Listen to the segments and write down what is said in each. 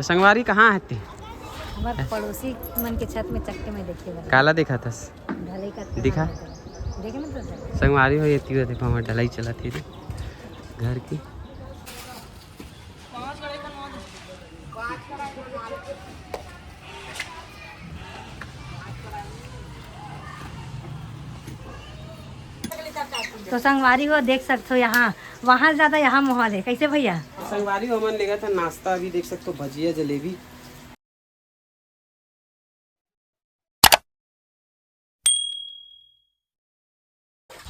तो संगवारी कहाँ है? हमारे पड़ोसी मन के छत में चक्के में देखे काला देखा था ढलाई का दिखा देखे ना तो संगवारी हो येती हो देखो हमारे ढलाई चला थी घर की। तो संगवारी हो देख सकते हो यहाँ वहाँ ज्यादा यहाँ माहौल है कैसे भैया? संगवारी हो मन लेगा था नाश्ता अभी देख सकते हो भजिया जलेबी।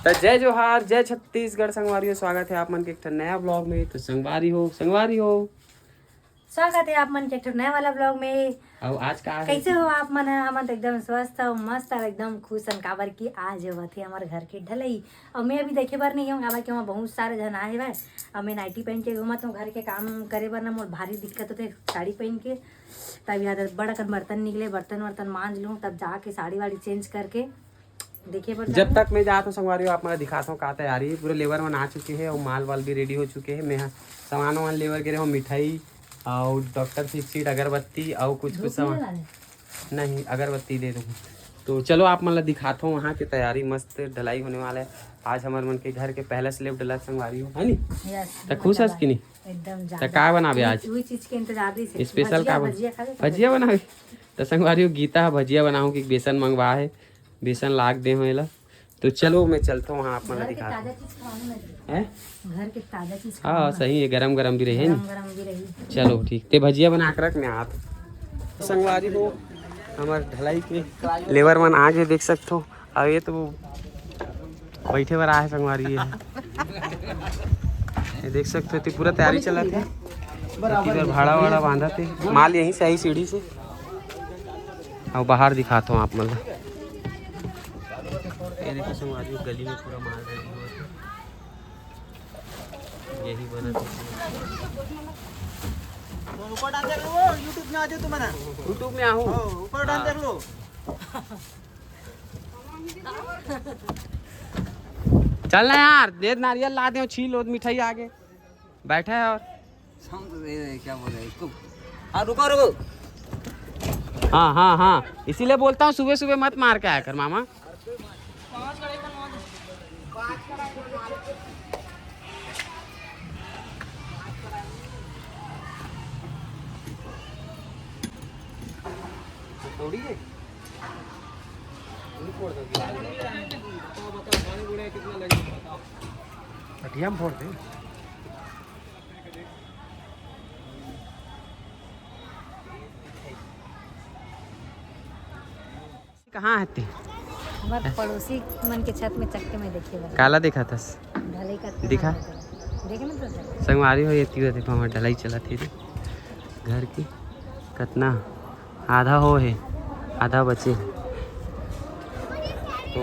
तो जय जोहार जय छत्तीसगढ़ संगवारी हो, स्वागत है आप मन के एक नया ब्लॉग में। तो संगवारी हो स्वागत है आप मन के एक नया वाला ब्लॉग में। अब आज का कैसे हो आप मन? हम तो एकदम स्वस्थ और मस्त और एकदम खुश काबर की आज होत है हमारे घर के ढलई। और मैं अभी देखे बर नहीं हूँ काबर कि वहाँ बहुत सारे जन आए हुए और मैं नाइटी पहन के घूमत हूँ घर के काम करे बर ना मोर भारी दिक्कत होते साड़ी पहन के। तब याद बड़ा कर बर्तन निकले बर्तन वर्तन मांज लूँ तब जाके साड़ी वाड़ी चेंज करके देखिए पर जब तक मैं जाता हूँ संगवारी हो आप मैं दिखाता हूँ का तैयारी है। पूरे लेबर में आ चुके हैं और माल वाल भी रेडी हो चुके हैं। मैं सामान वामान लेबर गिरे हूँ मिठाई और डॉक्टर फिक्सीड अगरबत्ती और कुछ सामान नहीं अगरबत्ती दे दूँ। तो चलो आप मतलब दिखाता हूँ वहाँ की तैयारी मस्त ढलाई होने वाला है। आज हमारे मन के घर के पहला स्लेब डला संगवारी हो है नी तो खुश हस की नहीं एकदम तो का बनावे आज वही चीज के इंतजार से स्पेशल का भजिया बनावे। तो संगवारी हो गीता भजिया बनाऊँ कि बेसन मंगवा है बेसन लाग दे हो। तो चलो मैं चलता हूँ वहाँ आप मतलब दिखाता हूँ घर के ताजा चीज। हाँ सही है गरम गरम भी रहे रही। चलो ठीक ते भजिया बना कर रख मैं आप संगवारी हो हमारे ढलाई के लेबर मन आगे देख सकते हो। अब ये तो बैठे बर आए संगवारी ये देख सकते हो पूरा तैयारी चला थे भाड़ा वाड़ा बांधा थे माल यहीं से आई सीढ़ी से और बाहर दिखाता हूँ आप मतलब ये देखो संगवारी गली में पूरा माल रेडी हुआ यही बना ऊपर डाल देख लो यूट्यूब में आ जाओ तुम ना यूट्यूब में आहू ऊपर डाल देख लो। चलना यार दे नारियल ला दे छील लो मिठाई आगे बैठा है और क्या बोल रहे इसको। हाँ रुको रुको हाँ इसीलिए बोलता हूँ सुबह सुबह मत मार के आया कर मामा। हम फोड़ दे कहाँ है ते हमारे पड़ोसी मन के छत में चक्के में देखे काला देखा था ढलाई का दिखा देखे ना तो संगवारी हो येती हो देखो हमारे ढलाई चला थी घर की कितना आधा हो है आधा बचे तो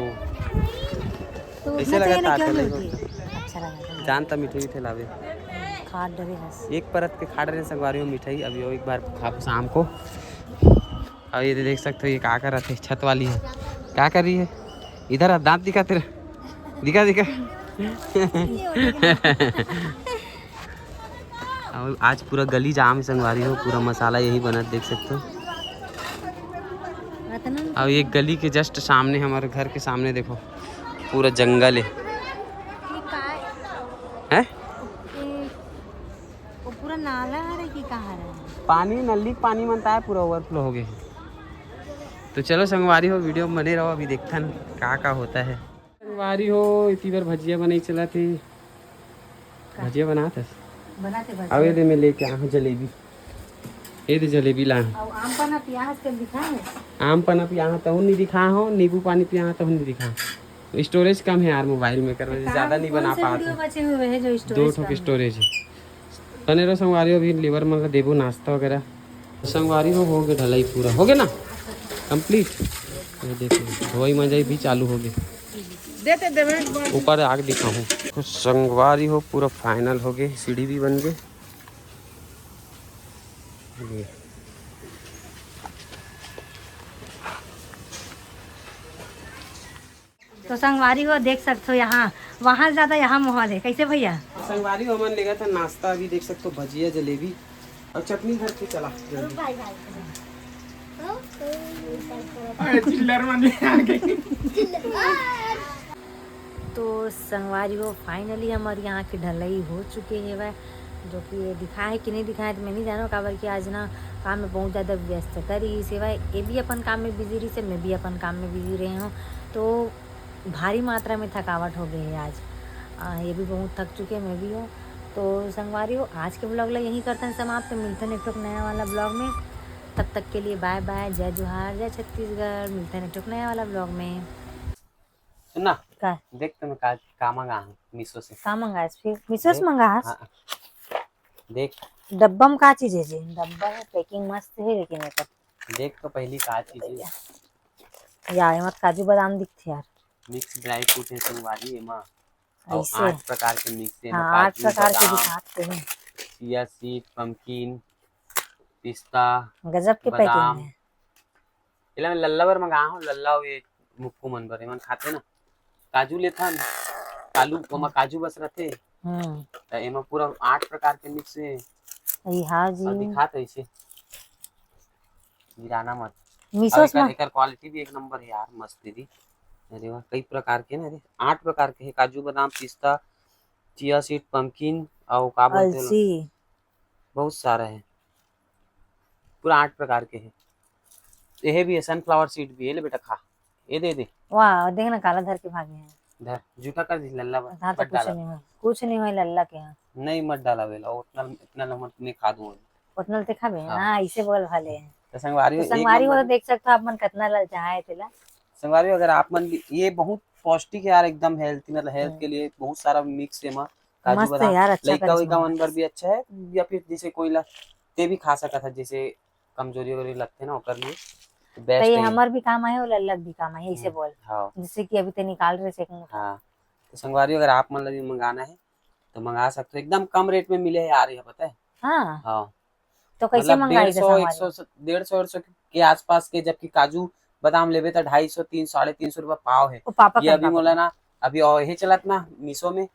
ऐसे लगा अच्छा लगा जानता मिठाई मिठाई लावे खाद डरे बस एक परत के खा रहे संगवारी हो मिठाई अभी एक बार खा शाम को। और ये देख सकते हो ये क्या कर रहे थे छत वाली है क्या कर रही है इधर दांत दिखा तेरा दिखा और आज पूरा गली जाम संगवारी हो पूरा मसाला यही बना देख सकते हो। और एक गली के जस्ट सामने हमारे घर के सामने देखो पूरा जंगल है वो पूरा नाला है कि कहाँ है पानी नली पानी बनता है पूरा ओवरफ्लो हो गया। तो चलो संगवारी हो वीडियो में बने रहो अभी देखता ना क्या होता है। संगवारी हो इतनी बार भजिया बनाई चला थी भजिया बनाते अब ये मैं लेके आया हूँ जलेबी ये जलेबी ला आम पना प्याज के दिखाए आम पना पिया तो नहीं दिखा हो नींबू पानी पिया तो नहीं दिखा स्टोरेज कम है यार मोबाइल में कर ज़्यादा नहीं बना पाते दो ठोक स्टोरेज है। बने रहो संगवारी हो अभी लीवर में देवो नाश्ता वगैरह संगवारी हो गया ढलाई पूरा हो गया ना कंप्लीट। ये देखो धोई मजाई भी चालू हो गई ऊपर आग दिखाऊँ तो संगवारी हो पूरा फाइनल हो गए सीढ़ी भी बन गए। तो संगवारी हो देख सकते हो यहाँ वहाँ ज्यादा यहाँ माहौल है कैसे भैया? संगवारी हो मन लेगा था नाश्ता अभी देख सकते हो भजिया जलेबी अब चटनी घर के चला जल्दी। भाई भाई अरे चिल्लर मन आ गई। तो संगवारी हो फाइनली हमारे यहाँ की ढलई हो चुकी है वह, जो कि ये दिखा है कि नहीं दिखा है तो मैं नहीं जाना, काबर कि आज ना काम में बहुत ज़्यादा व्यस्त रही सिवाय ये भी अपन काम में बिजी रही से मैं भी अपन काम में बिजी रही हूँ, तो भारी मात्रा में थकावट हो गई है आज। ये भी बहुत थक चुके हैं, मैं भी हूँ। तो संगवारी हो आज के ब्लॉग ला यहीं करते हैं समाप्त, मिलते हैं एक नया वाला ब्लॉग में। तब तक के लिए बाय बाय, जय जोहार, जय छत्तीसगढ़। मिलते हैं एक नया वाला ब्लॉग में। सुनना का देख तो मैं का मंगा हूँ मीशो से। का मंगास फिर मीशो से मंगास? हाँ, देख डब्बा में का चीज है जी? डब्बा है, पैकिंग मस्त है लेकिन एक देख तो पहली का चीज है यार मत काजू बादाम दिखते यार। मिक्स ड्राई फ्रूट है संगवारी एमा और ऐसे 8 प्रकार के मिक्स है। हाँ 8 काजू प्रकार के बादाम दिखाते हैं। चिया सीड पंपकिन पिस्ता गजब के बादाम। पैकिंग है। इला मैं लल्ला बर मंगा हूँ, लल्ला ये मुक्को मन बर मन खाते ना काजू लेथन कालू ओमा काजू बस रहते त एमा पूरा 8 प्रकार के मिक्स है। हाँ जी और दिखात ऐसे गिराना मत। मीशो से एकर क्वालिटी भी एक नंबर है यार, मस्त दीदी। अरे वाह कई प्रकार के ना, अरे 8 प्रकार के है काजू बादाम पिस्ता चिया सीड पंपकिन और का बोलते हैं अलसी बहुत सारा है, पूरा 8 प्रकार के है। ये भी है सनफ्लावर सीड भी है, ले बेटा खा ये दे दे। वाह देख ना काला धर के भागे हैं। धर जूठा कर दी लल्ला हाँ तो मत डाला। कुछ नहीं हुआ लल्ला के यहाँ। नहीं मत डाला वेला उतना इतना नमक नहीं खा दूं। उतना ते खाबे हाँ। हाँ ऐसे बोल भले हैं। तो संगवारी तो एक संगवारी हो नंबर तो देख सकते हो आप मन कितना ललचाए तेला। संगवारी अगर आप मन ये बहुत पौष्टिक है यार, एकदम हेल्थी मतलब हेल्थ के लिए बहुत सारा मिक्स है मां काजू मस्त है बादाम। यार, अच्छा लइका वइका करिश्मा मन बर भी अच्छा है, या फिर जैसे कोई ला ते भी खा सकता था, जैसे कमजोरी वगैरह लगते ना ओकर लिए तो तो बेस्ट ये है। हमार भी काम आए और लल्लक भी काम आए ऐसे बोल, हाँ जैसे कि अभी ते निकाल रहे से हाँ तो संगवारी अगर आप मन लगी मंगाना है तो मंगा सकते हो, एकदम कम रेट में मिले है यार ये पता है। हाँ हाँ तो कैसे मतलब मंगाई थे 150 संगवारी? 150 के आसपास के, जबकि काजू बादाम लेवे तो 250 3 350 रुपया पाव है। वो पापा ये कर अभी मोला ना अभी और ये चलत ना मीशो में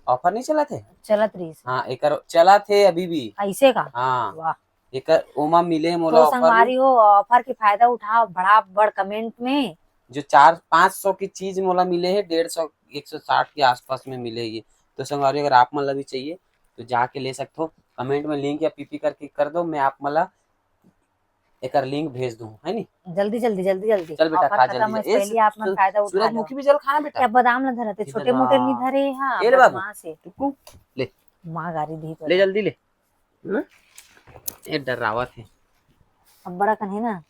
ऑफर नहीं चला थे। चलत रही से हाँ एक चला थे अभी भी। ऐसे का? हाँ वाह। एक ओमा मिले मोला तो ऑफर में, संगवारी हो ऑफर की फायदा उठाओ, बड़ा बड़ कमेंट में। जो 400-500 की चीज मोला मिले है 150 160 के आसपास में मिले ये। तो संगवारी अगर आप मन भी चाहिए तो जाके ले सकते हो, कमेंट में लिंक या पीपी करके कर दो, मैं आप मला एक लिंक भेज दूं है नी। जल्दी जल्दी जल्दी जल्दी चल बेटा ऑफर खा खत्म है, जल्दी। पहले आप मन फायदा उठा लो। सूरजमुखी भी जल खाना बेटा। क्या बादाम ना धरते इधर छोटे मोटे नहीं ला। धरे। हाँ ये ले बाबू। वहां से टुकू ले माँ गारी दी ले जल्दी ले। ये डरावत है अब बड़ा कन है ना।